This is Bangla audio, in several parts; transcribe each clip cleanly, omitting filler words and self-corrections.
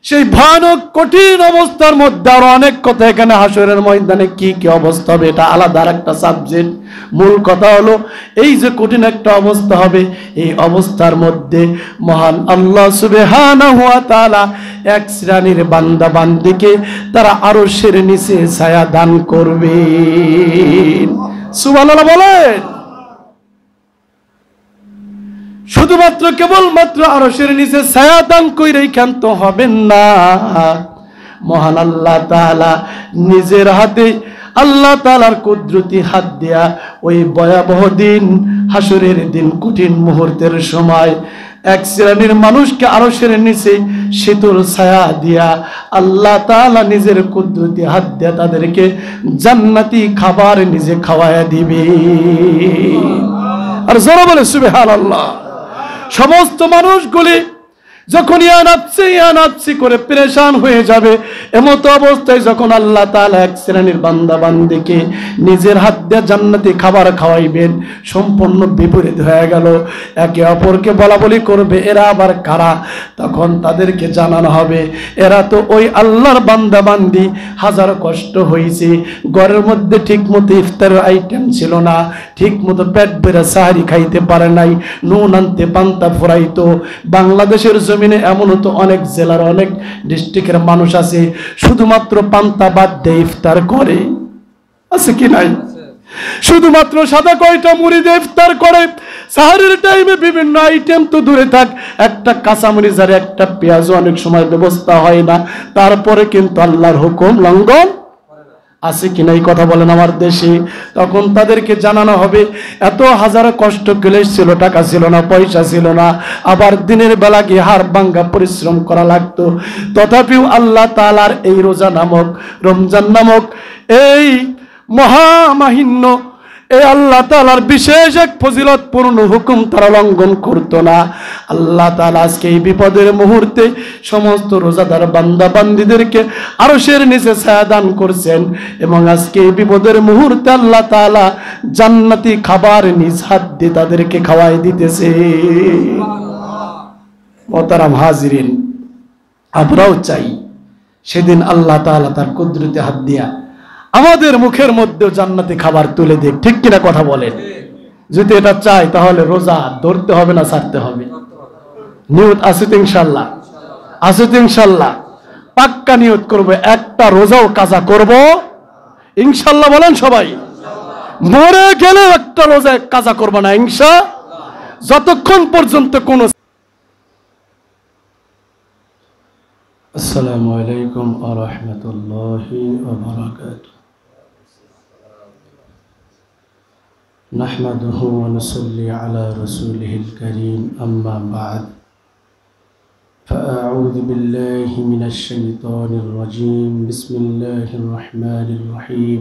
সেই ভয়ানক কঠিন অবস্থার মধ্যে আরো অনেক কথা এখানে হাসরের ময়দানে কি কি অবস্থা হবে এটা আলাদা একটা সাবজেক্ট। মূল কথা হলো এই যে কঠিন একটা অবস্থা হবে, এই অবস্থার মধ্যে মহান আল্লাহ সুবহানাহু ওয়া তাআলা এক শ্রেণীর বান্দা বান্দিকে তারা আরশের নিচে ছায়া দান করবেন। সুবহানাল্লাহ বলেন। শুধুমাত্র কেবলমাত্র আরশের নিচে ছায়া দান কইরেই ক্ষান্ত হবেন না, মহান আল্লাহ তাআলা নিজের হাতে, আল্লাহ তাআলার কুদরতি হাত দিয়া ওই ভয়াবহ দিন, হাসরের দিন, কঠিন মুহূর্তের সময় এক শ্রেণীর মানুষকে আরশের নিচে শীতল ছায়া দিয়া আল্লাহ তাআলা নিজের কুদরতি হাত দিয়া তাদেরকে জান্নাতি খাবার নিজে খাওয়ায়া দিবে। আর যারা বলে সুবহানাল্লাহ, সমস্ত মানুষগুলি যখন ইয়া নাফসি করে পেরেশান হয়ে যাবে, এমত অবস্থায় যখন আল্লাহ তাআলা এক শ্রেণীর বান্দা বান্দিকে নিজের হাত দিয়ে জান্নাতি খাবার খাওয়াইবেন, সম্পূর্ণ বিপরীত হয়ে গেল। একে অপরকে বলা বলি করবে, এরা আবার কারা? তখন তাদেরকে জানানো হবে, এরা তো ওই আল্লাহর বান্দা বান্দি, হাজার কষ্ট হয়েছে, ঘরের মধ্যে ঠিক মতো ইফতারের আইটেম ছিল না, ঠিক মতো পেট ভরে সাহারি খাইতে পারে নাই, নুন আনতে পান্তা ফুরাইতো। বাংলাদেশের জমিনে এমন তো অনেক জেলার অনেক ডিস্ট্রিক্টের মানুষ আছে শুধুমাত্র পান্তা বাদ দিয়ে ইফতার করে, আছে কি নাই? শুধুমাত্র সাদা কয়টা মুড়ি দিয়ে ইফতার করে। সাহারের টাইমে বিভিন্ন আইটেম তো দূরে থাক, একটা কাঁচামরিচ আর একটা পেঁয়াজও অনেক সময় ব্যবস্থা হয় না, তারপরে কিন্তু আল্লাহর হুকুম লঙ্ঘন আছে কি নাই? কথা বলেন আমার দেশে। তখন তাদেরকে জানানো হবে, এত হাজার কষ্ট ক্লেশ ছিল, টাকা ছিল না, পয়সা ছিল না, আবার দিনের বেলা গিয়ে হাড় ভাঙ্গা পরিশ্রম করা লাগতো, তথাপিও আল্লাহ তাআলার এই রোজা নামক, রমজান নামক এই মহামাহিন্য, এই আল্লাহ তাআলার বিশেষ এক ফজিলতপূর্ণ হুকুম তারা লঙ্ঘন করতো না। আল্লাহ তাআলা আজকে এই বিপদের মুহূর্তে সমস্ত রোজাদার বান্দা বান্দীদেরকে আরশের নিচে ছায়া দান করছেন, এবং আজকে এই বিপদের মুহূর্তে আল্লাহ তাআলা জান্নাতি খাবার নিজ হাত দিয়ে তাদেরকে খাওয়াই দিতেছে। মোহতারাম হাজিরিন, আমরাও চাই সেদিন আল্লাহ তাআলা তার কুদরতি হাত দিয়া আমাদের মুখের মধ্যেও জান্নাতি খাবার তুলে দেখ, ঠিক কিনা কথা বলেন? যদি এটা চাই তাহলে রোজা ধরতে হবে না ছাড়তে হবে? নিয়ত আছে তো ইনশাআল্লাহ? আছে তো ইনশাআল্লাহ? পাক্কা নিয়ত করব, একটা রোজাও কাজা করব ইনশাআল্লাহ। বলেন সবাই, মরে গেলে একটা রোজা কাজা করব না ইনশাআল্লাহ, যতক্ষণ পর্যন্ত কোন। আসসালামু আলাইকুম ওয়া রাহমাতুল্লাহি ওয়া বারাকাতুহু। نحمده ونصلي على رسوله الكريم أما بعد فأعوذ بالله من الشيطان الرجيم بسم الله الرحمن الرحيم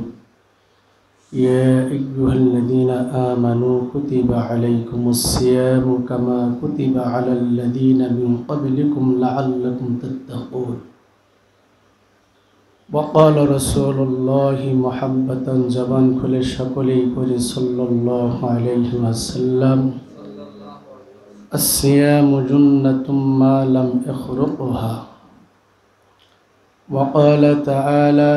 يا أيها الذين آمنوا كتب عليكم الصيام كما كتب على الذين من قبلكم لعلكم تتقون وقال رسول الله محبة زبان كل شكلي كل صلى الله عليه وسلم الصيام جنة ما لم يخرقها وقال تعالى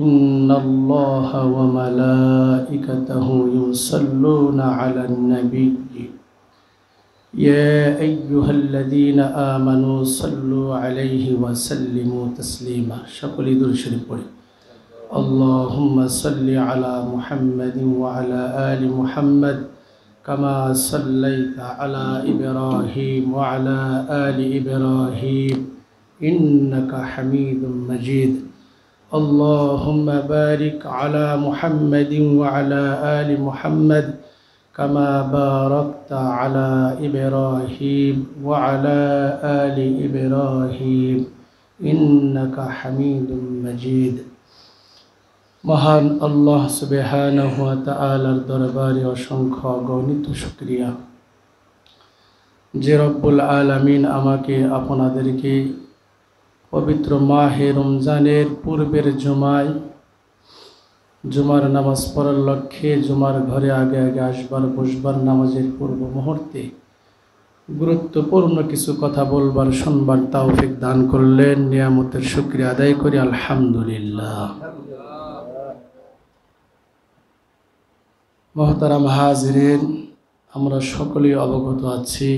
إن الله وملائكته يصلون على النبي يا أيها الذين آمنوا صلوا عليه وسلموا تسليما شكرا لله اللهم صل على محمد وعلى آل محمد كما صليت على إبراهيم وعلى آل إبراهيم إنك حميد مجيد اللهم بارك على محمد وعلى آل محمد كما باركت على إبراهيم وعلى آل إبراهيم إنك حميد مجيد মহান আল্লাহ সুবহানাহু ওয়া তাআলার দরবারে অসংখ্য গণিত শুকরিয়া যে রব্বুল আলামিন আমাকে আপনাদেরকে পবিত্র মাহে রমজানের পূর্বের জুমার নামাজ পড়ার লক্ষ্যে জুমার ঘরে আগে আগে আসবার বসবার নামাজের পূর্ব মুহূর্তে গুরুত্বপূর্ণ কিছু কথা বলবার শুনবার তৌফিক দান করলেন। নিয়ামতের শুকরিয়া আদায় করি আলহামদুলিল্লাহ। মুহতারাম হাজিরিন, আমরা সকলেই অবগত আছি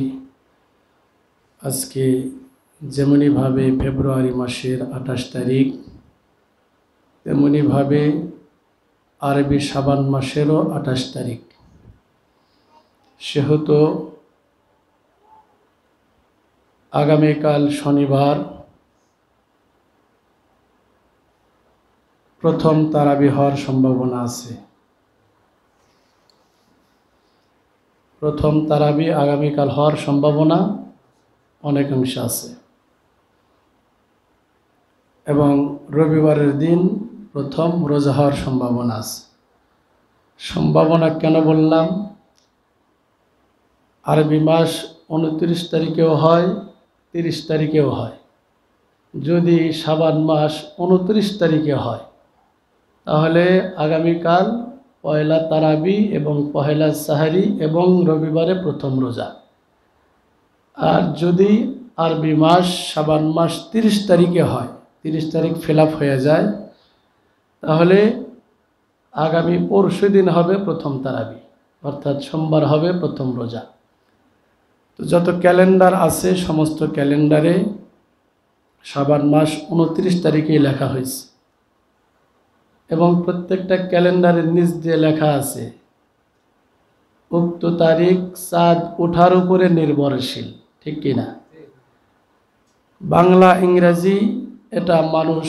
আজকে যেমনিভাবে ফেব্রুয়ারি মাসের 28 তারিখ, তেমনিভাবে আরবি শাবান মাসেরও 28 তারিখ। সেহেতু আগামীকাল শনিবার প্রথম তারাবি হওয়ার সম্ভাবনা আছে। প্রথম তারাবি আগামীকাল হওয়ার সম্ভাবনা অনেকাংশ আছে এবং রবিবারের দিন প্রথম রোজা হওয়ার সম্ভাবনা আছে। সম্ভাবনা কেন বললাম? আরবি মাস 29 তারিখেও হয়, 30 তারিখেও হয়। যদি শাবান মাস 29 তারিখে হয় তাহলে আগামীকাল পয়লা তারাবি এবং পহেলা সাহারি এবং রবিবারে প্রথম রোজা। আর যদি আরবি মাস শাবান মাস 30 তারিখে হয়, 30 তারিখ ফিল আপ হয়ে যায়, তাহলে আগামী পরশু দিন হবে প্রথম তারাবি, অর্থাৎ সোমবার হবে প্রথম রোজা। তো যত ক্যালেন্ডার আছে সমস্ত ক্যালেন্ডারে শাবান মাস 29 তারিখেই লেখা হয়েছে এবং প্রত্যেকটা ক্যালেন্ডারের নিচ দিয়ে লেখা আছে উক্ত তারিখ চাঁদ ওঠার উপরে নির্ভরশীল। ঠিক কিনা? বাংলা ইংরাজি এটা মানুষ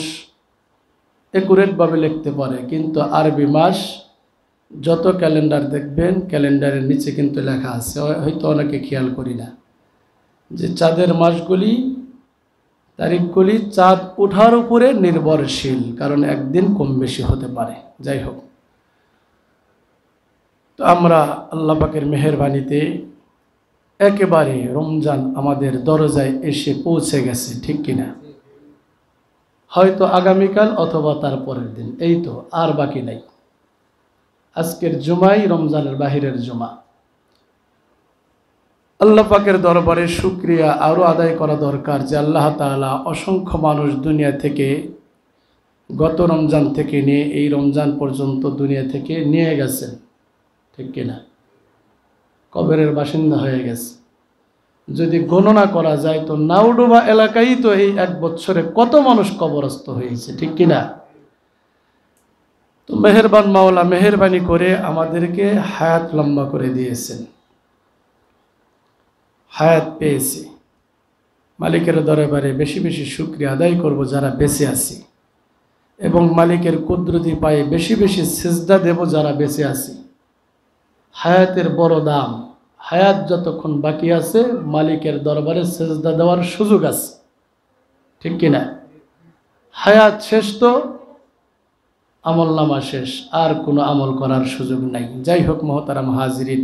একুরেটভাবে লিখতে পারে, কিন্তু আরবি মাস যত ক্যালেন্ডার দেখবেন ক্যালেন্ডারের নিচে কিন্তু লেখা আছে, হয়তো অনেকে খেয়াল করি না, যে চাঁদের মাসগুলি তারিখগুলি চাঁদ ওঠার উপরে নির্ভরশীল, কারণ একদিন কম বেশি হতে পারে। যাই হোক, তো আমরা আল্লাহ পাকের মেহেরবানিতে একেবারে রমজান আমাদের দরজায় এসে পৌঁছে গেছে। ঠিক কিনা? হয়তো আগামীকাল অথবা তার পরের দিন, এই তো, আর বাকি নাই। আজকের জুমাই রমজানের বাহিরের জুমা। আল্লাহ পাকের দরবারে শুকরিয়া আরও আদায় করা দরকার যে আল্লাহ তাআলা অসংখ্য মানুষ দুনিয়া থেকে গত রমজান থেকে নিয়ে এই রমজান পর্যন্ত দুনিয়া থেকে নিয়ে গেছেন। ঠিক কিনা? কবরের বাসিন্দা হয়ে গেছে। যদি গণনা করা যায় তো নাউডুবা এলাকায় তো এই 1 বছরে কত মানুষ কবরস্থ হয়েছে। ঠিক কিনা? তো মেহেরবান মাওলা মেহেরবানি করে আমাদেরকে হায়াত লম্বা করে দিয়েছেন, হায়াত পেয়েছি। মালিকের দরবারে বেশি বেশি শুকরিয়া আদায় করব যারা বেঁচে আছি, এবং মালিকের কুদরতি পায়ে বেশি বেশি সিজদা দেব যারা বেঁচে আছি। হায়াতের বড় দাম। হায়াত যতক্ষণ বাকি আছে মালিকের দরবারে সিজদা দেওয়ার সুযোগ আছে। ঠিক কিনা? হায়াত শেষ তো আমল নামা শেষ, আর কোনো আমল করার সুযোগ নাই। যাই হোক মুহতারাম হাজিরিন,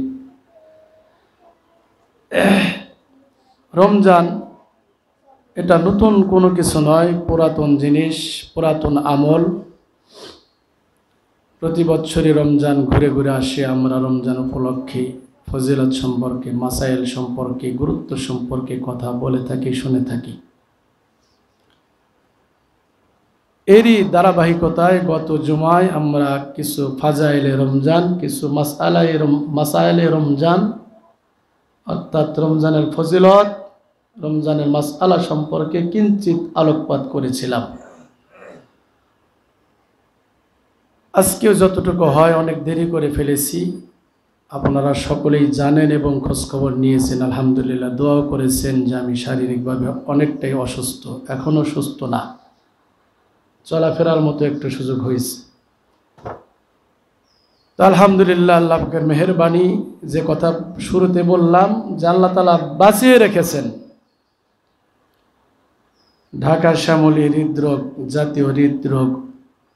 রমজান এটা নতুন কোনো কিছু নয়, পুরাতন জিনিস, পুরাতন আমল। প্রতি বছরই রমজান ঘুরে ঘুরে আসে। আমরা রমজান উপলক্ষে ফজিলত সম্পর্কে, মাসাইল সম্পর্কে, গুরুত্ব সম্পর্কে কথা বলে থাকি, শুনে থাকি। এরই ধারাবাহিকতায় গত জুমায় আমরা কিছু ফাজাইলে রমজান, কিছু মাসাইলে রমজান, অর্থাৎ রমজানের ফজিলত, রমজানের মাসআলা সম্পর্কে কিঞ্চিত আলোকপাত করেছিলাম। আজকেও যতটুকু হয়, অনেক দেরি করে ফেলেছি। আপনারা সকলেই জানেন এবং খোঁজখবর নিয়েছেন, আলহামদুলিল্লাহ, দোয়াও করেছেন যে আমি শারীরিকভাবে অনেকটাই অসুস্থ, এখনও সুস্থ না, চলাফেরার মতো একটু সুযোগ হয়েছে। তো আলহামদুলিল্লাহ, আল্লাহ পাকের মেহেরবানি, যে কথা শুরুতে বললাম যে আল্লাহ তাআলা বাঁচিয়ে রেখেছেন। ঢাকা শ্যামলী হৃদরোগ, জাতীয় হৃদরোগ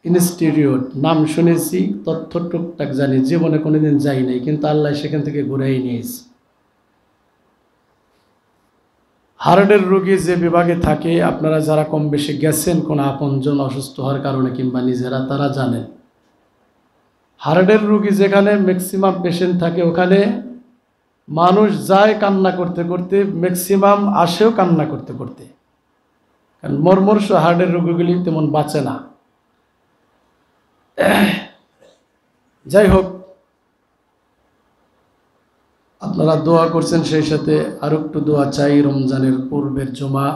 ইনস্টিটিউট নাম শুনেছি, তথ্য টুকটাক জানি, জীবনে কোনোদিন যাই নাই, কিন্তু আল্লাহ সেখান থেকে ঘুরেই নিয়েছে। হার্টের রোগী যে বিভাগে থাকে, আপনারা যারা কম বেশি গেছেন কোনো আপনজন অসুস্থ হওয়ার কারণে কিংবা নিজেরা, তারা জানেন হার্টের রোগী যেখানে ম্যাক্সিমাম পেশেন্ট থাকে, ওখানে মানুষ যায় কান্না করতে করতে, ম্যাক্সিমাম আসেও কান্না করতে করতে, কারণ মর্মর্ষ হার্টের রোগীগুলি তেমন বাঁচে না। যাই হোক, আপনারা দোয়া করছেন, সেই সাথে আরো একটু দোয়া চাই। রমজানের পূর্বের জুমা,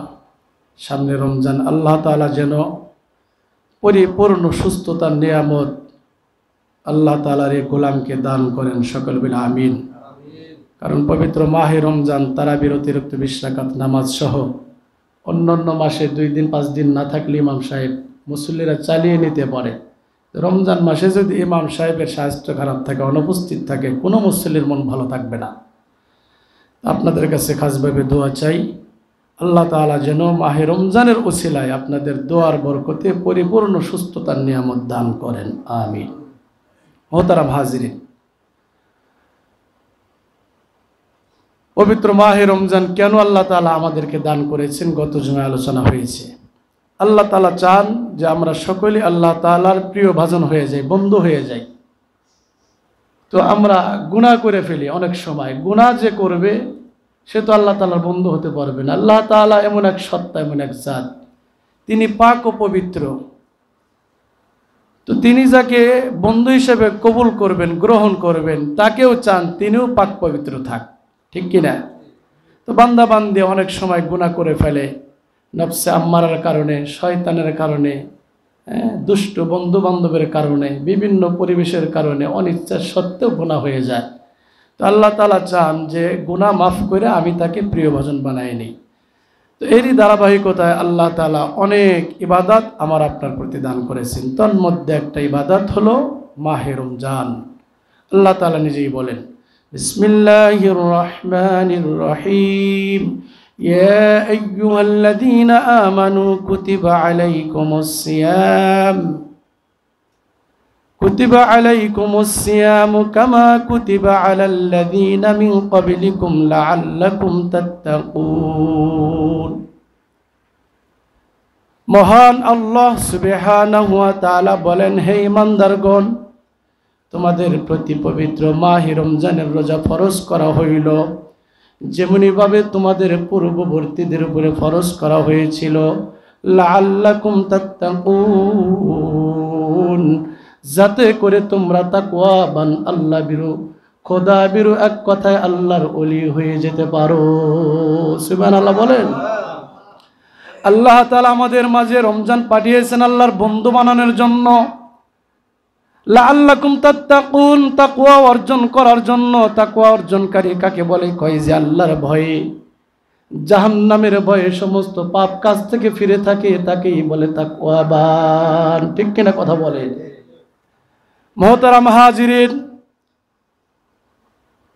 সামনে রমজান, আল্লাহ তাআলা যেন পরিপূর্ণ সুস্থতার নিয়ামত আল্লাহ তাআলার এই গোলামকে দান করেন, সকল বলে আমিন। কারণ পবিত্র মাহে রমজান তারাবির অতিরিক্ত 20 রাকাত নামাজ সহ অন্যান্য মাসে 2 দিন 5 দিন না থাকলে ইমাম সাহেব মুসল্লিরা চালিয়ে নিতে পারে। রমজান মাসে যদি ইমাম সাহেবের স্বাস্থ্য খারাপ থাকে, অনুপস্থিত থাকে, কোনো মুসল্লির মন ভালো থাকবে না। আপনাদের কাছে খাসভাবে দোয়া চাই, আল্লাহ তাআলা যেন মাহে রমজানের ওসিলায় আপনাদের দোয়ার বরকতে পরিপূর্ণ সুস্থতার নিয়ামত দান করেন, আমিন। মোহতারাম হাজিরিন, পবিত্র মাহে রমজান কেন আল্লাহ তাআলা আমাদেরকে দান করেছেন গত জুমায় আলোচনা হয়েছে। আল্লাহ তাআলা চান যে আমরা সকলে আল্লাহ তাআলার প্রিয় ভাজন হয়ে যাই, বন্ধু হয়ে যাই। তো আমরা গুনাহ করে ফেলি, অনেক সময় গুনাহ যে করবে সে তো আল্লাহ তাআলার বন্ধু হতে পারবে না। আল্লাহ তাআলা এমন এক সত্তা, এমন এক জাত, তিনি পাক ও পবিত্র। তো তিনি যাকে বন্ধু হিসেবে কবুল করবেন, গ্রহণ করবেন, তাকেও চান তিনিও পাক পবিত্র থাক, ঠিক কিনা? তো বান্দা বান্দি অনেক সময় গুনাহ করে ফেলে, নফসে আম্মারার কারণে, শয়তানের কারণে, দুষ্ট বন্ধু বান্ধবের কারণে, বিভিন্ন পরিবেশের কারণে অনিচ্ছা সত্ত্বেও গুনাহ হয়ে যায়। তো আল্লাহ তাআলা চান যে গুনাহ মাফ করে আমি তাকে প্রিয়ভাজন বানায় নিই। তো এরই ধারাবাহিকতায় আল্লাহ তাআলা অনেক ইবাদত আমার আপনার প্রতি দান করেছেন। তন্মধ্যে একটা ইবাদত হলো মাহে রমজান। আল্লাহ তাআলা নিজেই বলেন, বিসমিল্লাহির রহমানির রহিম, ইয়া আইয়ুহাল্লাযীনা আমানু কুতিবা আলাইকুমুস সিয়াম কুতিবা আলাইকুমুস সিয়ামু কামা কুতিবা আলাল্লাযীনা মিন ক্বাবলিকুম লাআল্লাকুম তাত্তাকুন। মহান আল্লাহ সুবহানাহু ওয়া তাআলা বলেন, হে ঈমানদারগণ, তোমাদের প্রতি পবিত্র মাহে রমজানের রোজা ফরজ করা হইল, যেমনিভাবে তোমাদের পূর্ববর্তীদের উপরে ফরজ করা হয়েছিল। লাআল্লাকুম তাত্তাকুন, যাতে করে তোমরা তাকওয়াবান, আল্লাহ বিরু, খোদা বিরু, এক কথায় আল্লাহর ওলি হয়ে যেতে পারো। সুবহানাল্লাহ বলেন। আল্লাহ তাআলা আমাদের মাঝে রমজান পাঠিয়েছেন আল্লাহর বন্ধু বানানোর জন্য। লাআল্লাকুম তাত্তাকুন, তাকওয়া অর্জন করার জন্য। তাকওয়া অর্জনকারী কাকে বলে? কয় যে আল্লাহর ভয়ে, জাহান্নামের ভয়ে সমস্ত পাপ কাজ থেকে ফিরে থাকে, তাকেই বলে তাকওয়াবান, ঠিক কিনা কথা বলে? মোহতারাম হাজিরিন,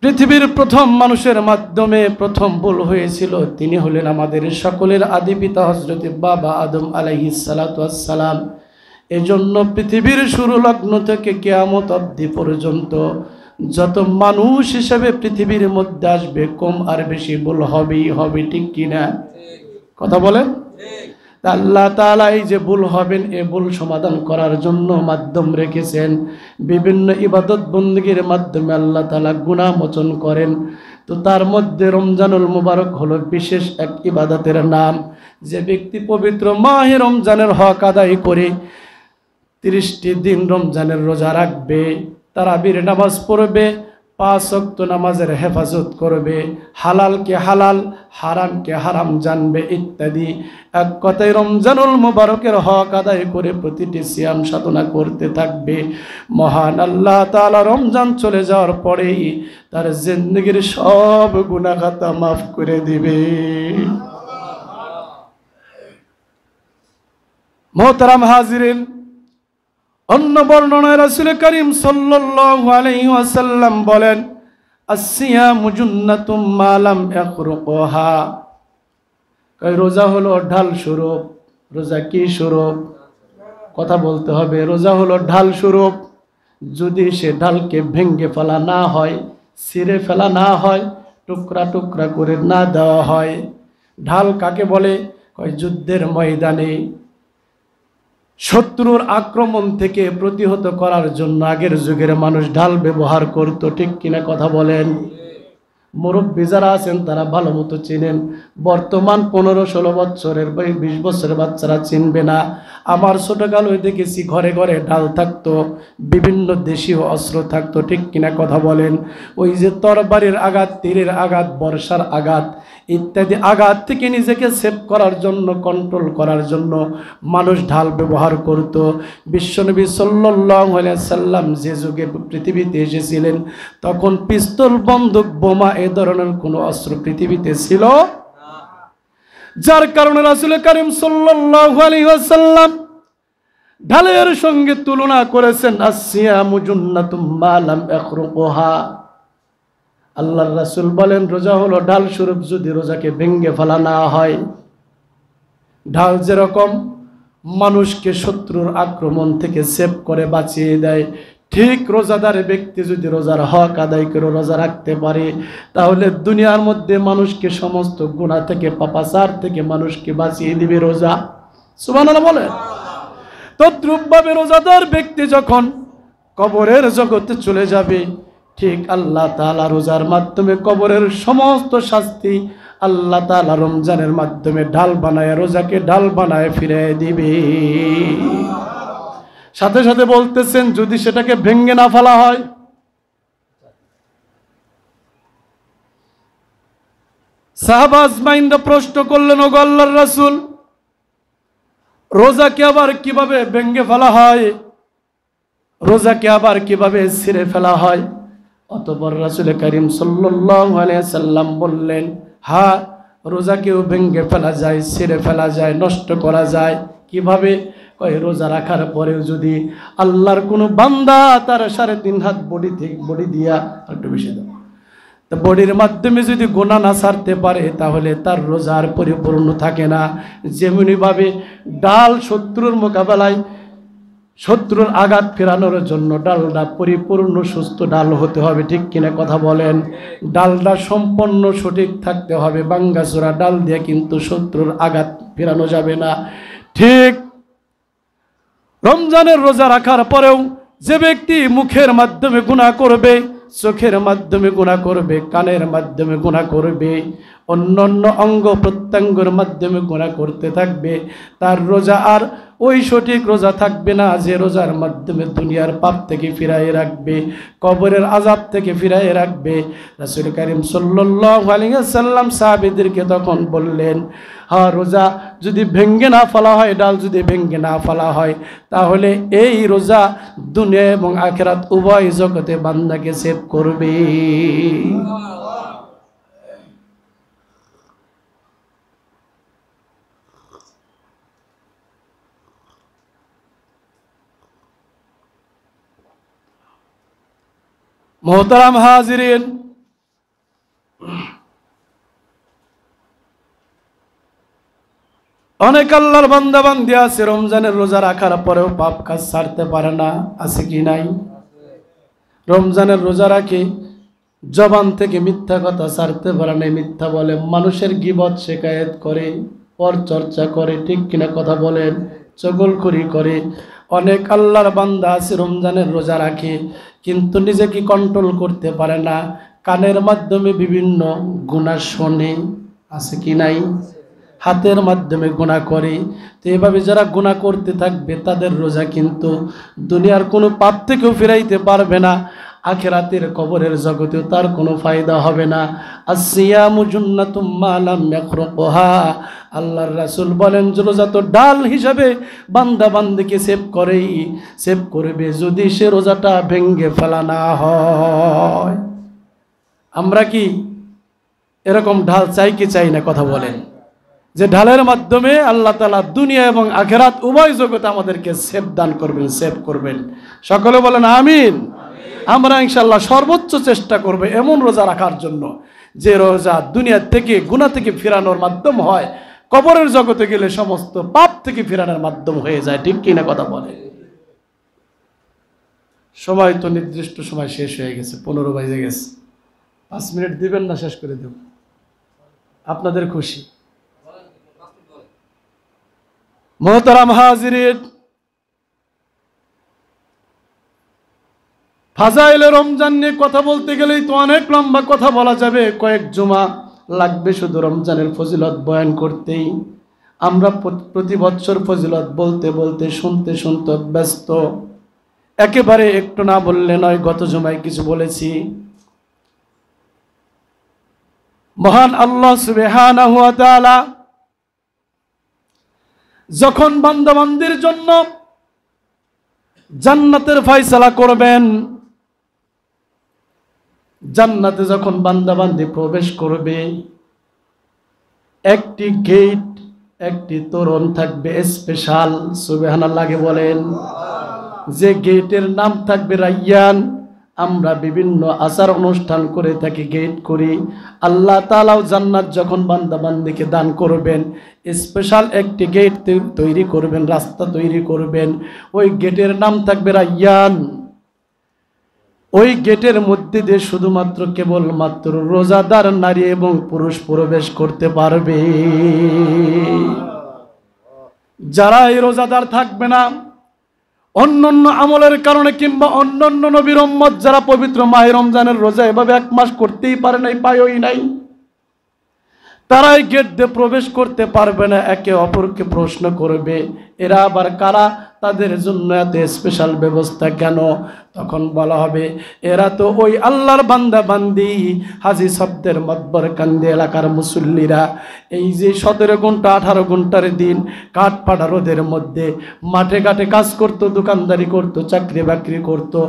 পৃথিবীর প্রথম মানুষের মাধ্যমে প্রথম ভুল হয়েছিল, তিনি হলেন আমাদের সকলের আদি পিতা হযরত বাবা আদম আলাইহিস সালাতু ওয়াস সালাম। এজন্য পৃথিবীর শুরু লগ্ন থেকে কিয়ামত অবধি পর্যন্ত যত মানুষ হিসেবে পৃথিবীর মধ্যে আসবে, কম আর বেশি ভুল হবেই হবে, ঠিক কিনা কথা বলেন? আল্লাহ তাআলা এই যে ভুল হবেন, এ ভুল সমাধান করার জন্য মাধ্যম রেখেছেন। বিভিন্ন ইবাদত বন্দেগীর মাধ্যমে আল্লাহ তাআলা গুনাহ মোচন করেন। তো তার মধ্যে রমজানুল মুবারক হলো বিশেষ এক ইবাদতের নাম। যে ব্যক্তি পবিত্র মাহে রমজানের হক আদায় করে 30টি দিন রমজানের রোজা রাখবে, তারাবির নামাজ পড়বে, 5 ওয়াক্ত নামাজের হেফাজত করবে, হালালকে হালাল, হারামকে হারাম জানবে, ইত্যাদি, এক কথায় রমজানুল মুবারকের হক আদায় করে প্রতিটি সিয়াম সাধনা করতে থাকবে, মহান আল্লাহ তাআলা রমজান চলে যাওয়ার পরেই তার জিন্দেগীর সব গুনাহ খাতা মাফ করে দিবে। মোহতারাম হাজিরিন, অন্য বর্ণনায় রাসূল করিম সাল্লাল্লাহু আলাইহি ওয়াসাল্লাম বলেন, আসসিয়ামু জুন্নাতুম মা লাম ইয়াখরুকুহা। রোজা হলো ঢাল স্বরূপ। রোজা কি স্বরূপ? কথা বলতে হবে। রোজা হলো ঢাল স্বরূপ। যদি সে ঢালকে ভেঙে ফেলা না হয়, ছিঁড়ে ফেলা না হয়, টুকরা টুকরা করে না দেওয়া হয়। ঢাল কাকে বলে? কয় যুদ্ধের ময়দানে শত্রুর আক্রমণ থেকে প্রতিহত করার জন্য আগের যুগের মানুষ ঢাল ব্যবহার করত, ঠিক কিনা কথা বলেন? মুরব্বী যারা আছেন তারা ভালো মতো চিনেন। বর্তমান 15-16 বছরের 20 বছরের বাচ্চারা চিনবে না। আমার ছোটকালে দেখেছি ঘরে ঘরে ঢাল থাকতো, বিভিন্ন দেশীয় অস্ত্র থাকতো, ঠিক কিনা কথা বলেন? ওই যে তরবারির আঘাত, তীরের আঘাত, বর্ষার আঘাত ইত্যাদি আঘাত থেকে নিজেকে সেভ করার জন্য, কন্ট্রোল করার জন্য মানুষ ঢাল ব্যবহার করত। বিশ্বনবী সাল্লাল্লাহু আলাইহি সাল্লাম যে যুগে পৃথিবীতে এসেছিলেন তখন পিস্তল, বন্দুক, বোমা এ ধরনের কোনো অস্ত্র পৃথিবীতে ছিল না। যার কারণে রাসূল করিম সাল্লাল্লাহু আলাইহি ওয়াসাল্লাম ঢালের সঙ্গে তুলনা করেছেন আসসিয়ামু জুন্নাতুম মা লাম ইয়াখরুকুহা। আল্লাহর রাসূল বলেন রোজা হলো ঢাল স্বরূপ, যদি রোজাকে ভেঙে ফেলা না হয়। ঢাল যেরকম মানুষকে শত্রুর আক্রমণ থেকে সেভ করে বাঁচিয়ে দেয়, ঠিক রোজাদার ব্যক্তি যদি রোজার হক আদায় করে রোজা রাখতে পারে তাহলে দুনিয়ার মধ্যে মানুষকে সমস্ত গুনাহ থেকে, পাপাচার থেকে মানুষকে বাঁচিয়ে দিবে রোজা। সুবহানাল্লাহ বলেন। তদ্রূপভাবে রোজাদার ব্যক্তি যখন কবরের জগতে চলে যাবে, ঠিক আল্লাহ তাআলা রোজার মাধ্যমে কবরের সমস্ত শাস্তি আল্লাহ তাআলা রমজানের মাধ্যমে ঢাল বানায়, রোজাকে ঢাল বানায় ফিরিয়ে দিবে। সাথে সাথে বলতেছেন যদি সেটাকে ভেঙে না ফেলা হয়। সাহাবা আজমাইনরা প্রশ্ন করলেন, ওগো আল্লাহর রাসূল, রোজাকে আবার কিভাবে ভেঙে ফেলা হয়? রোজাকে আবার কিভাবে ছিঁড়ে ফেলা হয়? অতঃপর রাসূল করিম সাল্লাল্লাহু আলাইহি সাল্লাম বললেন, হ্যাঁ, রোজাকেও ভেঙে ফেলা যায়, ছিঁড়ে ফেলা যায়, নষ্ট করা যায়। কিভাবে? কয় রোজা রাখার পরেও যদি আল্লাহর কোনো বান্দা তার 3.5 হাত বডি দিয়া একটু বেশি দাও, তো বডির মাধ্যমে যদি গুনাহ না ছাড়তে পারে তাহলে তার রোজার পরিপূর্ণ থাকে না। যেমনিভাবে ডাল শত্রুর মোকাবেলায়, শত্রুর আঘাত ফেরানোর জন্য ডালটা পরিপূর্ণ সুস্থ ডাল হতে হবে, ঠিক কিনা কথা বলেন? ডালটা সম্পূর্ণ সঠিক থাকতে হবে। বাঙ্গাচোরা ডাল দিয়ে কিন্তু শত্রুর আঘাত ফেরানো যাবে না। ঠিক রমজানের রোজা রাখার পরেও যে ব্যক্তি মুখের মাধ্যমে গুনাহ করবে, চোখের মাধ্যমে গুনাহ করবে, কানের মাধ্যমে গুনাহ করবে, অন্যান্য অঙ্গ প্রত্যঙ্গের মাধ্যমে গুনাহ করতে থাকবে, তার রোজা আর ওই সঠিক রোজা থাকবে না যে রোজার মাধ্যমে দুনিয়ার পাপ থেকে ফিরাইয়ে রাখবে, কবরের আযাব থেকে ফিরাইয়ে রাখবে। রাসূল করিম সাল্লাল্লাহু আলাইহি ওয়াসাল্লাম সাহাবীদেরকে তখন বললেন, হ্যাঁ, রোজা যদি ভেঙে না ফেলা হয়, ডাল যদি ভেঙে না ফেলা হয়, তাহলে এই রোজা দুনিয়া এবং আখিরাত উভয় জগতে বান্দাকে সেভ করবে। মোহতারাম হাজিরিন, অনেক আল্লাহর বান্দা বান্দি আছে রমজানের রোজা রাখার পরেও পাপ কাজ ছাড়তে পারে না। আছে কি নাই? রমজানের রোজা রাখে জবান থেকে মিথ্যা কথা ছাড়তে পারে না, মিথ্যা বলে, মানুষের গীবত শিকায়েত করে, পর চর্চা করে, ঠিক কিনা কথা বলেন? চগলখড়ি করে। অনেক আল্লাহর বান্দা আছে রমজানের রোজা রাখে কিন্তু নিজেকে কন্ট্রোল করতে পারে না, কানের মাধ্যমে বিভিন্ন গুনাহ শোনে। আছে কি নাই? হাতের মাধ্যমে গুনাহ করে। তো এভাবে যারা গুনাহ করতে থাকবে তাদের রোজা কিন্তু দুনিয়ার কোনো পাপ থেকেও ফিরাইতে পারবে না, আখিরাতের কবরের জগতেও তার কোনো ফায়দা হবে না। আসসিয়ামু জুন্নাতুম মা লাম ইয়াখরুকুহা। আল্লাহর রাসূল বলেন রোজা তো ডাল হিসাবে বান্দা বান্দিকে সেভ করবে যদি সে রোজাটা ভেঙে ফেলা না হয়। আমরা কি এরকম ঢাল চাই কি চাই না? কথা বলেন। যে ঢালের মাধ্যমে আল্লাহ তাআলা দুনিয়া এবং আখিরাত উভয় জগতে আমাদেরকে সেভ দান করবেন, সেভ করবেন। সকলে বলেন আমিন। আমরা ইনশাআল্লাহ সর্বোচ্চ চেষ্টা করব এমন রোজা রাখার জন্য যে রোজা দুনিয়া থেকে গুনাহ থেকে ফিরানোর মাধ্যম হয়, কবরের জগতে গেলে সমস্ত পাপ থেকে ফিরানোর মাধ্যম হয়ে যায়। ঠিক কিনা কথা বলে? সময় তো নির্দিষ্ট সময় শেষ হয়ে গেছে, 15 বাজে গেছে। 5 মিনিট দিবেন না? শেষ করে দেব, আপনাদের খুশি। মোহতারাম হাজিরিন, ফাজাইলে রমজান নিয়ে কথা বলতে গেলেই তো অনেক লম্বা কথা বলা যাবে, কয়েক জুমা লাগবে শুধু রমজানের ফজিলত বয়ান করতেই। আমরা প্রতি বছর ফজিলত বলতে বলতে শুনতে শুনতে ব্যস্ত, একেবারে একটু না বললে নয়। গত জুমায় কিছু বলেছি। মহান আল্লাহ সুবহানাহু ওয়া তাআলা যখন বান্দাবান্দির জন্য জান্নাতের ফয়সালা করবেন, জান্নাতে যখন বান্দাবান্দি প্রবেশ করবে, একটি গেট, একটি তোরণ থাকবে স্পেশাল। সুবহানাল্লাহ বলেন। যে গেটের নাম থাকবে রায়্যান। আমরা বিভিন্ন আচার অনুষ্ঠান করে থাকি, গেট করি। আল্লাহ তাআলাও জান্নাত যখন বান্দাবান্দিকে দান করবেন, স্পেশাল একটি গেট তৈরি করবেন, রাস্তা তৈরি করবেন। ওই গেটের নাম থাকবে রায়্যান। ওই গেটের মধ্যে দিয়ে শুধুমাত্র কেবলমাত্র রোজাদার নারী এবং পুরুষ প্রবেশ করতে পারবে। যারা এই রোজাদার থাকবে না, অন্যান্য আমলের কারণে কিংবা অন্যান্য নবীর উম্মত যারা পবিত্র মাহে রমজানের রোজা এভাবে 1 মাস করতেই পারে নাই, পায়ই নাই, তারা এই গেট দিয়ে প্রবেশ করতে পারবে না। একে অপরকে প্রশ্ন করবে, এরা আবার কারা, তাদের জন্য এত স্পেশাল ব্যবস্থা কেন? তখন বলা হবে, এরা তো ওই আল্লাহর বান্দা বান্দি, হাজি শব্দের মতবর কান্দি এলাকার মুসল্লিরা। এই যে 17 ঘন্টা 18 ঘন্টার দিন কাঠ ফাটা রোদের মধ্যে মাঠে ঘাটে কাজ করতো, দোকানদারি করতো, চাকরি বাকরি করতো,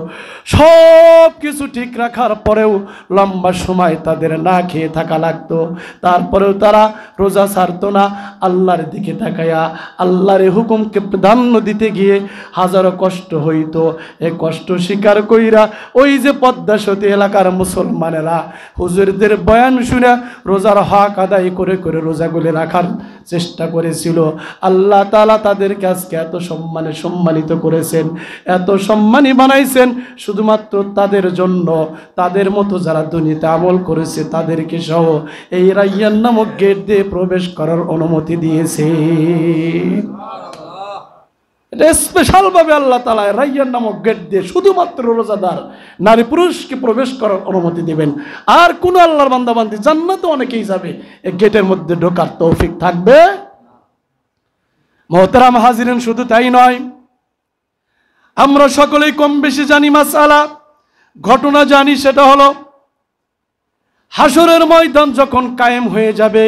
সব কিছু ঠিক রাখার পরেও লম্বা সময় তাদের না খেয়ে থাকা লাগতো। তারপরেও তারা রোজা ছাড়তো না। আল্লাহর দিকে তাকায়া আল্লাহর হুকুমকে প্রাধান্য দিতে গিয়ে হাজারো কষ্ট হইতো। এই কষ্ট স্বীকার কইরা ওই যে পদ্মা সেতু এলাকার মুসলমানেরা হুজুরদের বয়ান শুনে রোজার হক আদায় করে করে রোজাগুলি রাখার চেষ্টা করেছিল। আল্লাহ তাআলা তাদেরকে আজকে এত সম্মানে সম্মানিত করেছেন, এত সম্মানী বানাইছেন শুধুমাত্র তাদের জন্য। তাদের মতো যারা দুনিয়াতে আমল করেছে তাদেরকে সহ এই রায়্যান নামক গেট দিয়ে প্রবেশ করার অনুমতি দিয়েছে। এটা স্পেশাল ভাবে আল্লাহ তাআলা রায়্যান নামক গেট দিয়ে শুধুমাত্র রোজাদার নারী পুরুষকে প্রবেশ করার অনুমতি দিবেন। আর কোন আল্লাহর বান্দাবান্দি জান্নাতে অনেকেই যাবে, এই গেটের মধ্যে ঢোকার তৌফিক থাকবে। মুহতারাম হাজিরিন, শুধু তাই নয়, আমরা সকলেই কম বেশি জানি মাসআলা, ঘটনা জানি। সেটা হলো হাসরের ময়দান যখন কায়েম হয়ে যাবে,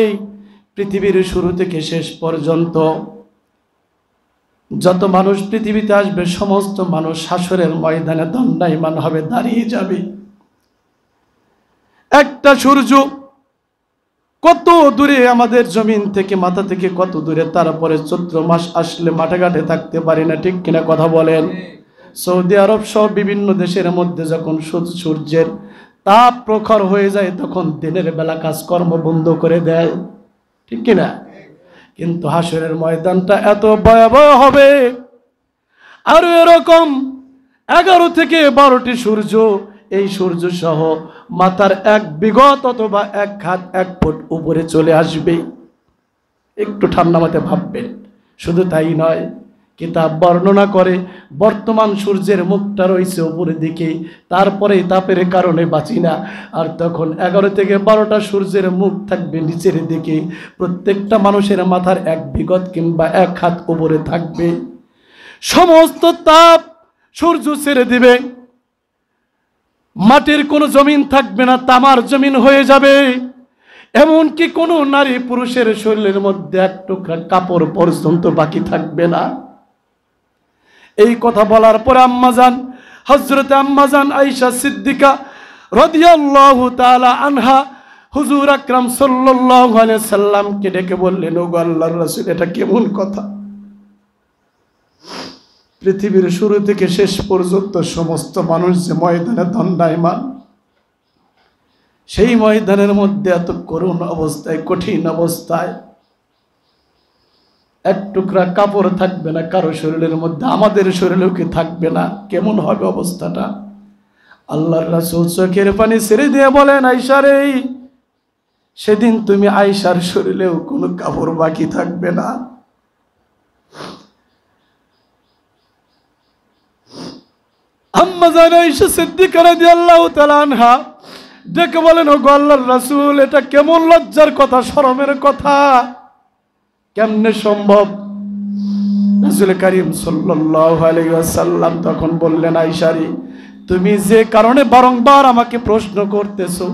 পৃথিবীর শুরু থেকে শেষ পর্যন্ত যত মানুষ পৃথিবীতে আসবে সমস্ত মানুষ হাসরের ময়দানে দণ্ডায়মান হবে, দাঁড়িয়ে যাবে। একটা সূর্য কত দূরে আমাদের জমিন থেকে, মাথা থেকে কত দূরে, তারপরে চৈত্র মাস আসলে মাঠে ঘাটে থাকতে পারি না, ঠিক কিনা কথা বলেন? সৌদি আরব সহ বিভিন্ন দেশের মধ্যে যখন সূর্যের তাপ প্রখর হয়ে যায় তখন দিনের বেলা কাজকর্ম বন্ধ করে দেয়, ঠিক কিনা? কিন্তু হাসরের ময়দানটা এত ভয়াবহ হবে। আর এরকম 11 থেকে 12টি সূর্য, এই সূর্য সহ মাথার 1 বিঘত অথবা 1 হাত 1 ফুট উপরে চলে আসবে। একটু ঠান্ডা মাথায় ভাববেন। শুধু তাই নয়, কিতাব বর্ণনা করে বর্তমান সূর্যের মুখটা রয়েছে উপরের দিকে, তারপরে তাপের কারণে বাঁচি না। আর তখন 11 থেকে 12টা সূর্যের মুখ থাকবে নিচের দিকে, প্রত্যেকটা মানুষের মাথার 1 বিঘত কিংবা 1 হাত উপরে থাকবে। সমস্ত তাপ সূর্য ছেড়ে দিবে, মাটির কোনো জমিন থাকবে না, তামার জমিন হয়ে যাবে। এমনকি কোনো নারী পুরুষের শরীরের মধ্যে 1 টুকরা কাপড় পর্যন্ত বাকি থাকবে না। এই কথা বলার পরে আম্মাজান, হযরতে আম্মাজান আয়েশা সিদ্দিকা রাদিয়াল্লাহু তাআলা আনহা হুজুর আকরাম সাল্লাল্লাহু আলাইহি সাল্লামকে ডেকে বললেন, ওগো আল্লাহর রাসূল, এটা কেমন কথা? পৃথিবীর শুরু থেকে শেষ পর্যন্ত সমস্ত মানুষ যে ময়দানে দণ্ডায়মান, সেই ময়দানের মধ্যে এত করুণ অবস্থায়, কঠিন অবস্থায় 1 টুকরা কাপড় থাকবে না কারো শরীরের মধ্যে, আমাদের শরীরেও কি থাকবে না? কেমন হবে অবস্থাটা? আল্লাহর রাসূল চোখের পানি ছেড়ে দিয়ে বলেন, আয়েশা রে, সেদিন তুমি আয়েশার শরীরেও কোনো কাপড় বাকি থাকবে না। আম্মা জান আয়েশা সিদ্দিকা রাদিয়াল্লাহু তাআলা আনহা ডেকে বলেন, ওগো আল্লাহর রাসূল, এটা কেমন লজ্জার কথা, শরমের কথা, কেমনে সম্ভব? রাসূল করিম সাল্লাল্লাহু আলাইহি ওয়াসাল্লাম তখন বললেন, আয়েশা রে, তুমি যে কারণে বারংবার আমাকে প্রশ্ন করতেছো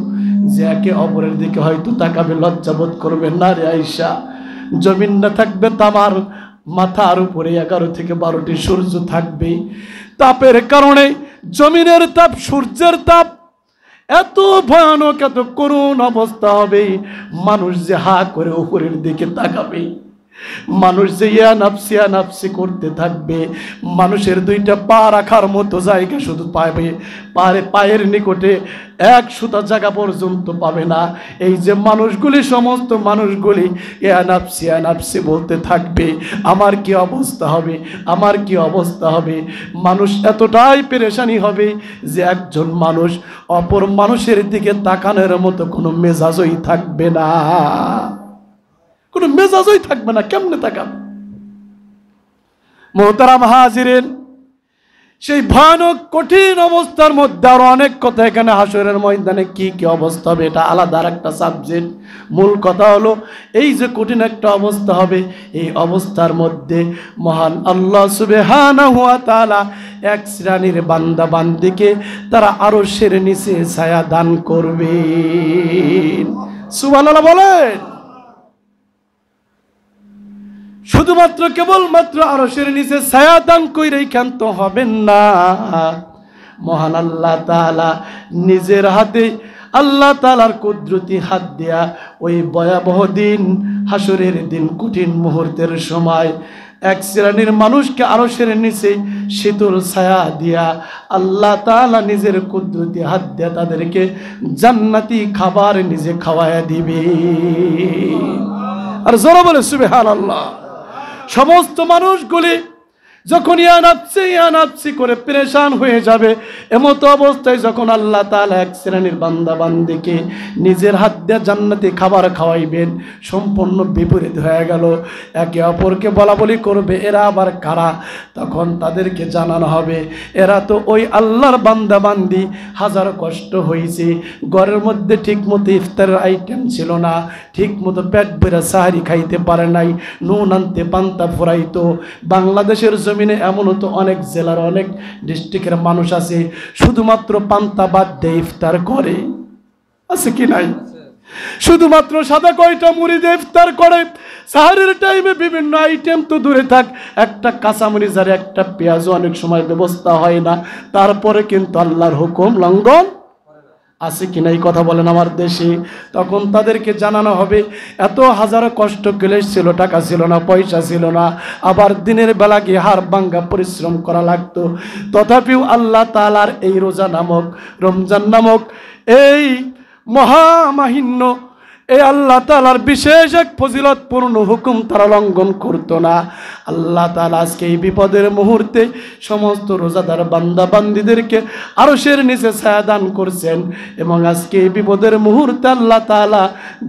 যে একে অপরের দিকে হয়তো তাকাবে, লজ্জাবোধ করবে না রে আয়েশা। জমিন না থাকবে, তামার মাথার উপরে 11 থেকে 12টি সূর্য থাকবে। তাপের কারণে জমিনের তাপ, সূর্যের তাপ এত ভয়ানক, এত করুণ অবস্থা হবে, মানুষ যে হা করে উপরের দিকে তাকাবে, মানুষ যে ইয়া নাফসি করতে থাকবে, মানুষের দুইটা পা রাখার মতো জায়গা শুধু পাবে, পায়ের নিকটে এক সুতা জায়গা পর্যন্ত পাবে না। এই যে মানুষগুলি, সমস্ত মানুষগুলি ইয়া নাফসি বলতে থাকবে, আমার কি অবস্থা হবে, আমার কি অবস্থা হবে। মানুষ এতটাই পেরেশানি হবে যে একজন মানুষ অপর মানুষের দিকে তাকানোর মতো কোনো মেজাজই থাকবে না, কোনো মেজাজই থাকবে না, কেমনে তাকাবে? মোহতারাম হাজিরিন, সেই ভয়ানক কঠিন অবস্থার মধ্যে আরো অনেক কথা, এখানে হাসরের ময়দানে কি কি অবস্থা হবে এটা আলাদা আর একটা সাবজেক্ট। মূল কথা হলো এই যে কঠিন একটা অবস্থা হবে, এই অবস্থার মধ্যে মহান আল্লাহ সুবহানাহু ওয়া তাআলা এক শ্রেণীর বান্দা বান্দিকে তারা আরশের নিচে ছায়া দান করবেন। সুবহানাল্লাহ বলেন। শুধুমাত্র কেবলমাত্র আরশের নিচে ছায়া দান কইরেই ক্ষান্ত হবেন না, মহান আল্লাহ তাআলা নিজের হাতে, আল্লাহ তাআলার কুদরতি হাত দিয়া ওই ভয়াবহ দিন, হাসরের দিন, কঠিন মুহূর্তের সময় এক শ্রেণীর মানুষকে আরশের নিচে শীতল ছায়া দিয়া আল্লাহ তাআলা নিজের কুদরতি হাত দিয়া তাদেরকে জান্নাতি খাবার নিজে খাওয়ায়া দিবে। আর জোরে বলে সুবহানাল্লাহ। সমস্ত মানুষগুলি যখন ইয়া নাফসি করে পেরেশান হয়ে যাবে, এমতো অবস্থায় যখন আল্লাহ তাআলা এক শ্রেণীর বান্দা বান্দিকে নিজের হাত দিয়ে জান্নাতি খাবার খাওয়াইবেন, সম্পূর্ণ বিপরীত হয়ে গেল। একে অপরকে বলাবলি করবে, এরা আবার কারা? তখন তাদেরকে জানানো হবে, এরা তো ওই আল্লাহর বান্দা বান্দি, হাজার কষ্ট হয়েছে, ঘরের মধ্যে ঠিক মতো ইফতারের আইটেম ছিল না, ঠিক মতো পেট ভরে সাহারি খাইতে পারে নাই, নুন আনতে পান্তা ফুরাইতো। বাংলাদেশের জমিনে এমনও তো অনেক জেলার, অনেক ডিস্ট্রিক্টের মানুষ আছে শুধুমাত্র পান্তা বাদ দিয়ে ইফতার করে, আছে কি নাই? শুধুমাত্র সাদা কয়টা মুড়ি দিয়ে ইফতার করে। সাহারের টাইমে বিভিন্ন আইটেম তো দূরে থাক, একটা কাঁচামরিচ আর একটা পেঁয়াজও অনেক সময় ব্যবস্থা হয় না, তারপরে কিন্তু আল্লাহর হুকুম লঙ্ঘন আছে কিনা এই কথা বলেন আমার দেশে। তখন তাদেরকে জানানো হবে, এত হাজার কষ্ট ক্লেশ ছিল, টাকা ছিল না, পয়সা ছিল না, আবার দিনের বেলা গিয়ে হাড় ভাঙ্গা পরিশ্রম করা লাগতো, তথাপিও আল্লাহ তাআলার এই রোজা নামক, রমজান নামক এই মহামাহিন্য, এই আল্লাহ তাআলার বিশেষ এক ফজিলতপূর্ণ হুকুম তারা লঙ্ঘন করতো না। আল্লাহ তাআলা আজকে এই বিপদের মুহূর্তে সমস্ত রোজাদার বান্দা বান্দিদেরকে আরশের নিচে ছায়া দান করছেন, এবং আজকে এই বিপদের মুহূর্তে আল্লাহ তাআলা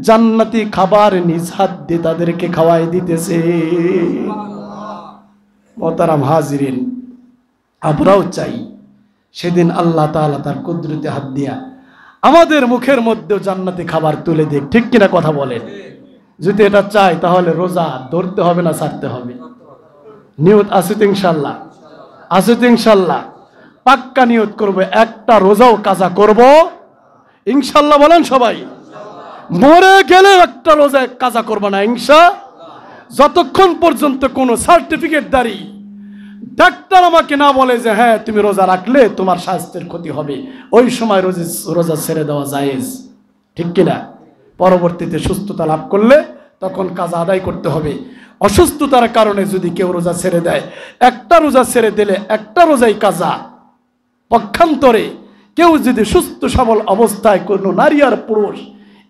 জান্নাতি খাবার নিজ হাত দিয়ে তাদেরকে খাওয়াই দিতেছে। মোহতারাম হাজিরিন, আমরাও চাই সেদিন আল্লাহ তাআলা তার কুদরতি হাত দিয়া আমাদের মুখের মধ্যেও জান্নাতি খাবার তুলে দেখ, ঠিক কিনা কথা বলেন? যদি এটা চাই তাহলে রোজা ধরতে হবে না ছাড়তে হবে? নিয়ত আছে তো ইনশাল্লাহ? আছে তো ইনশাল্লাহ? পাক্কা নিয়ত করবো, একটা রোজাও কাজা করব ইনশাল্লাহ। বলেন সবাই, মরে গেলে একটা রোজা কাজা করবো না ইনশাআল্লাহ, যতক্ষণ পর্যন্ত কোনো সার্টিফিকেট দাঁড়ি ডাক্তার আমাকে না বলে যে হ্যাঁ তুমি রোজা রাখলে তোমার স্বাস্থ্যের ক্ষতি হবে, ওই সময় রোজা ছেড়ে দেওয়া জায়েজ, ঠিক কিনা? পরবর্তীতে সুস্থতা লাভ করলে তখন কাজা আদায় করতে হবে। অসুস্থতার কারণে যদি কেউ রোজা ছেড়ে দেয়, একটা রোজা ছেড়ে দিলে একটা রোজাই কাজা। পক্ষান্তরে কেউ যদি সুস্থ সবল অবস্থায় কোনো নারী আর পুরুষ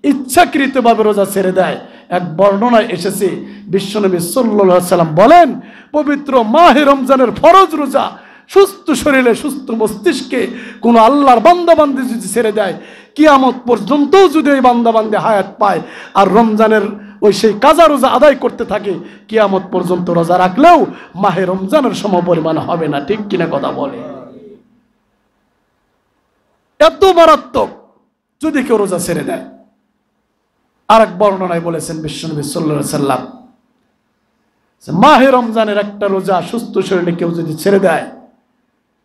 ইচ্ছাকৃতভাবে রোজা ছেড়ে দেয়, এক বর্ণনায় এসেছে বিশ্বনবী সাল্লাল্লাহু আলাইহি সাল্লাম বলেন, পবিত্র মাহে রমজানের ফরজ রোজা সুস্থ শরীরে সুস্থ মস্তিষ্কে কোনো আল্লাহর বান্দাবান্দি যদি ছেড়ে দেয়, কিয়ামত পর্যন্ত যদি ওই বান্দাবান্দি হায়াত পায় আর রমজানের ওই সেই কাজা রোজা আদায় করতে থাকে, কিয়ামত পর্যন্ত রোজা রাখলেও মাহে রমজানের সমপরিমাণ হবে না, ঠিক কিনা কথা বলে? এত মারাত্মক যদি কেউ রোজা ছেড়ে দেয়। আর এক বর্ণনায় বলেছেন বিশ্বনবী সাল্লাল্লাহু আলাইহি সাল্লাম, মাহে রমজানের একটা রোজা সুস্থ শরীরে কেউ যদি ছেড়ে দেয়,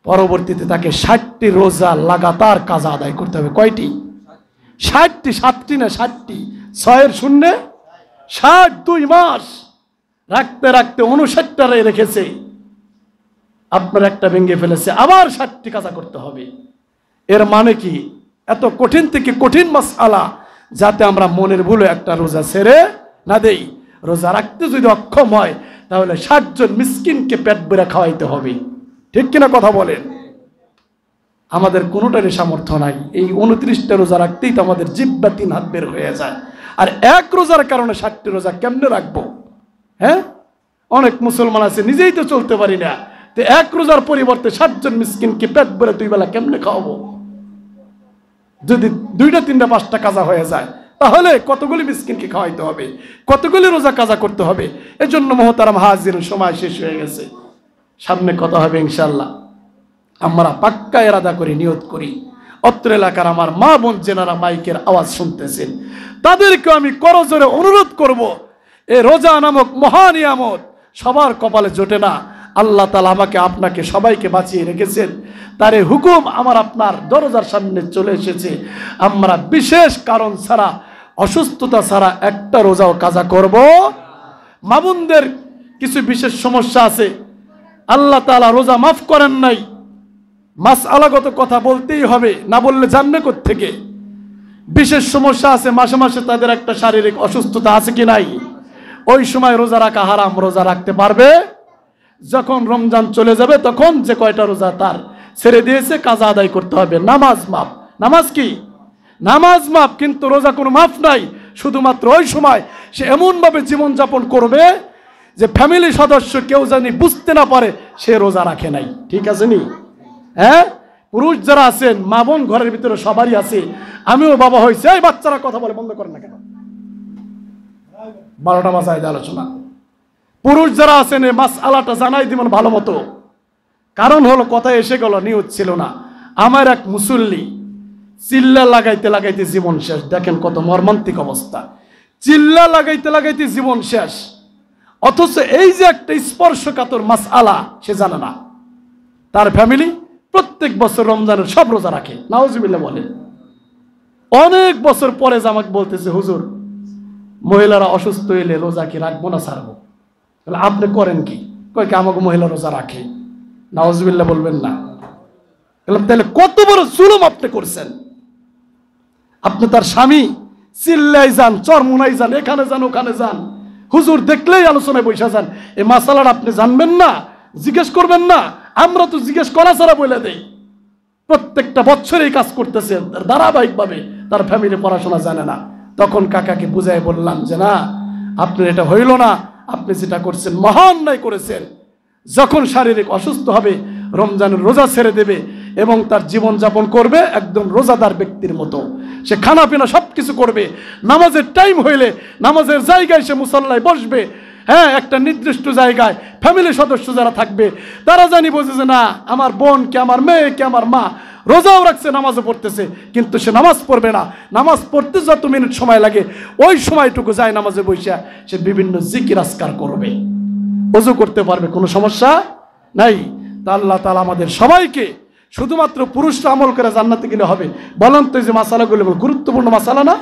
পরবর্তীতে তাকে 60টি রোজা লাগাতার কাজা আদায় করতে হবে। কয়টি? 60টি। 7টি না 60টি। 6 এর শূন্যে 60, 2 মাস রাখতে রাখতে 59টা রেখেছে, আপনার একটা ভেঙে ফেলেছে, আবার 60টি কাজা করতে হবে। এর মানে কি? এত কঠিন থেকে কঠিন মাসআলা, যাতে আমরা মনের ভুলে একটা রোজা ছেড়ে না দেই। রোজা রাখতে যদি অক্ষম হয়, তাহলে 60 জন মিসকিনকে পেট ভরে খাওয়াইতে হবে। ঠিক কিনা কথা বলেন? আমাদের কোনোটারই সামর্থ্য নাই। এই 29টা রোজা রাখতেই তো আমাদের জিহ্বা 3 হাত বের হয়ে যায়। আর এক রোজার কারণে 60টি রোজা কেমনে রাখবো? হ্যাঁ, অনেক মুসলমান আছে নিজেই তো চলতে পারি না, তো এক রোজার পরিবর্তে 60 জন মিসকিনকে পেট ভরে 2 বেলা কেমনে খাওয়াবো? যদি 2টা 3টা 5টা কাজা হয়ে যায়, তাহলে কতগুলি মিসকিনকে খাওয়াইতে হবে, কতগুলি রোজা কাজা করতে হবে। এজন্য মহতারাম হাজির, সময় শেষ হয়ে গেছে, সামনে কথা হবে ইনশাআল্লাহ। আমরা পাক্কা ইরাদা করি, নিয়ত করি, অত্র এলাকার আমার মা বোন যেনারা মাইকের আওয়াজ শুনতেছেন, তাদেরকে আমি করজোরে অনুরোধ করব, এই রোজা নামক মহা নিয়ামত সবার কপালে জোটে না। আল্লাহ তাআলা আমাকে আপনাকে সবাইকে বাঁচিয়ে রেখেছেন, তার এই হুকুম আমার আপনার দরজার সামনে চলে এসেছে। আমরা বিশেষ কারণ ছাড়া, অসুস্থতা ছাড়া একটা রোজাও কাজা করব। মা বোনদের কিছু বিশেষ সমস্যা আছে, আল্লাহ তাআলা রোজা মাফ করেন নাই, মাসআলাগত কথা বলতেই হবে, না বললে জানবে কোত্থেকে? বিশেষ সমস্যা আছে, মাসে মাসে তাদের একটা শারীরিক অসুস্থতা আছে কি নাই? ওই সময় রোজা রাখা হারাম। রোজা রাখতে পারবে? যখন রমজান চলে যাবে, তখন যে কয়টা রোজা তার ছেড়ে দিয়েছে কাজা আদায় করতে হবে। নামাজ মাফ। নামাজ কি? নামাজ মাফ, কিন্তু রোজা কোনো মাফ নাই। শুধুমাত্র ওই সময় সে এমনভাবে জীবনযাপন করবে যে ফ্যামিলি সদস্য কেউ জানি বুঝতে না পারে সে রোজা রাখে নাই। ঠিক আছে নি? হ্যাঁ, পুরুষ যারা আছেন, মা বোন ঘরের ভিতরে সবারই আছে, আমিও বাবা হয়েছে। এই বাচ্চারা কথা বলে বন্ধ করেন না কেন? 12টা বাজায় আলোচনা। পুরুষ যারা আছেন এই মাসআলাটা জানাই দিবেন ভালো মতো। কারণ হলো, কথা এসে গেল, নিউজ ছিল না। আমার এক মুসল্লি চিল্লা লাগাইতে লাগাইতে জীবন শেষ। দেখেন কত মর্মান্তিক অবস্থা, চিল্লা লাগাইতে লাগাইতে জীবন শেষ, অথচ এই যে একটা স্পর্শকাতর মাসআলা সে জানে না। তার ফ্যামিলি প্রত্যেক বছর রমজানের সব রোজা রাখে, নাউজুবিল্লাহ বলে। অনেক বছর পরে আমাকে বলতেছে, হুজুর মহিলারা অসুস্থ হইলে রোজা কি রাখবো না ছাড়বো? আপনি করেন কি? কয় কি আমাকে মহিলা রোজা রাখে। নাউজুবিল্লাহ বলবেন না? তাহলে কত বড় জুলুম আপনি করছেন। আপনি তার স্বামী, চিল্লাই যান, চরমুনাই যান, এখানে যান, ওখানে যান, হুজুর দেখলেই আলোচনায় বসে যান। এই মাসালাটা আপনি জানবেন না, জিজ্ঞেস করবেন না? আমরা তো জিজ্ঞেস করা ছাড়া বলে দেই। প্রত্যেকটা বছরই কাজ করতেছে ধারাবাহিকভাবে, তার ফ্যামিলি পড়াশোনা জানে না। তখন কাকাকে বুঝাই বললাম যে না, আপনার এটা হইল না, আপনি যেটা করছেন মহান অন্যায় করেছেন। যখন শারীরিক অসুস্থ হবে, রমজানের রোজা ছেড়ে দেবে এবং তার জীবনযাপন করবে একদম রোজাদার ব্যক্তির মতো। সে খানা পিনা সব কিছু করবে, নামাজের টাইম হইলে নামাজের জায়গায় সে মুসল্লায় বসবে। হ্যাঁ, একটা নির্দিষ্ট জায়গায় ফ্যামিলির সদস্য যারা থাকবে তারা জানি বোঝে যে না, আমার বোন কে, আমার মেয়ে কে, আমার মা রোজাও রাখছে, নামাজও পড়তেছে, কিন্তু সে নামাজ পড়বে না। নামাজ পড়তে যত মিনিট সময় লাগে, ওই সময়টুকু যায় নামাজে বসে সে বিভিন্ন জিকির আজকার করবে, ওযু করতে পারবে, কোনো সমস্যা নাই। তা আল্লাহ তাআলা আমাদের সবাইকে, শুধুমাত্র পুরুষরা আমল করে জান্নাতে গেলে হবে? বলেন তো, যে মাসালাগুলো গুরুত্বপূর্ণ মাসালা না?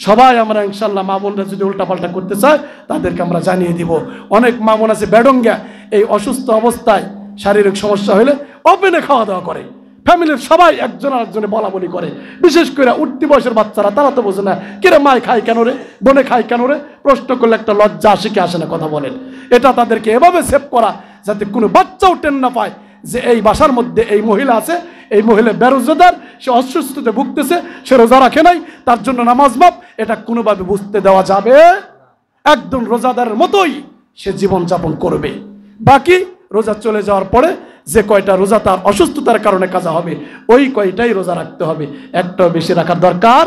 সবাই আমরা ইনশাআল্লাহ, মা বোনরা যদি উল্টাপাল্টা করতে চায় তাদেরকে আমরা জানিয়ে দিব। অনেক মা বোন আছে বেডঙ্গা, এই অসুস্থ অবস্থায় শারীরিক সমস্যা হলে ওপেনে খাওয়া দাওয়া করে, ফ্যামিলির সবাই একজন আরেকজনে বলা বলি করে। বিশেষ করে উঠতি বয়সের বাচ্চারা, তারা তো বোঝে না, কিরে মায় খায় কেন রে, বোনে খায় কেন রে, প্রশ্ন করলে একটা লজ্জা আসে কি আসে না? কথা বলেন। এটা তাদেরকে এভাবে সেভ করা যাতে কোনো বাচ্চাও টেন না পায় যে এই বাসার মধ্যে এই মহিলা আছে, এই মহিলা বেরোজগার, সে অসুস্থতে ভুগতেছে, সে রোজা রাখে নাই, তার জন্য নামাজ মাপ, এটা কোনোভাবে বুঝতে দেওয়া যাবে। একদম রোজাদারের মতোই সে জীবনযাপন করবে। বাকি রোজা চলে যাওয়ার পরে যে কয়টা রোজা তার অসুস্থতার কারণে কাজা হবে, ওই কয়টাই রোজা রাখতে হবে, একটাও বেশি রাখার দরকার।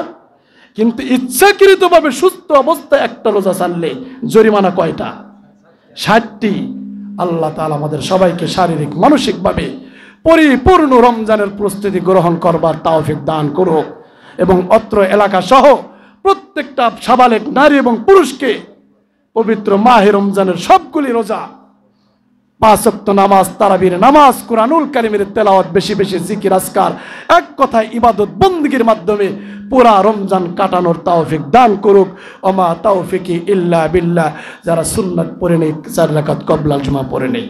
কিন্তু ইচ্ছাকৃতভাবে সুস্থ অবস্থায় একটা রোজা ছাড়লে জরিমানা কয়টা? 60টি। আল্লাহ তাআলা আমাদের সবাইকে শারীরিক মানসিকভাবে পরিপূর্ণ রমজানের প্রস্তুতি গ্রহণ করবার তৌফিক দান করুক এবং অত্র এলাকা সহ প্রত্যেকটা সাবালেক নারী এবং পুরুষকে পবিত্র মাহে রমজানের সবগুলি রোজা, 5 ওয়াক্ত নামাজ, তারাবির নামাজ, কুরআনুল কারীমের তেলাওয়াত, বেশি বেশি জিকির আজকার, এক কথায় ইবাদত বন্দেগীর মাধ্যমে পুরা রমজান কাটানোর তৌফিক দান করুক। ওমা তৌফিকি ইল্লা বিল্লাহ। যারা সুন্নাত পড়ে নেই 4 রাকাত কবলাল জুমা পড়ে নেই।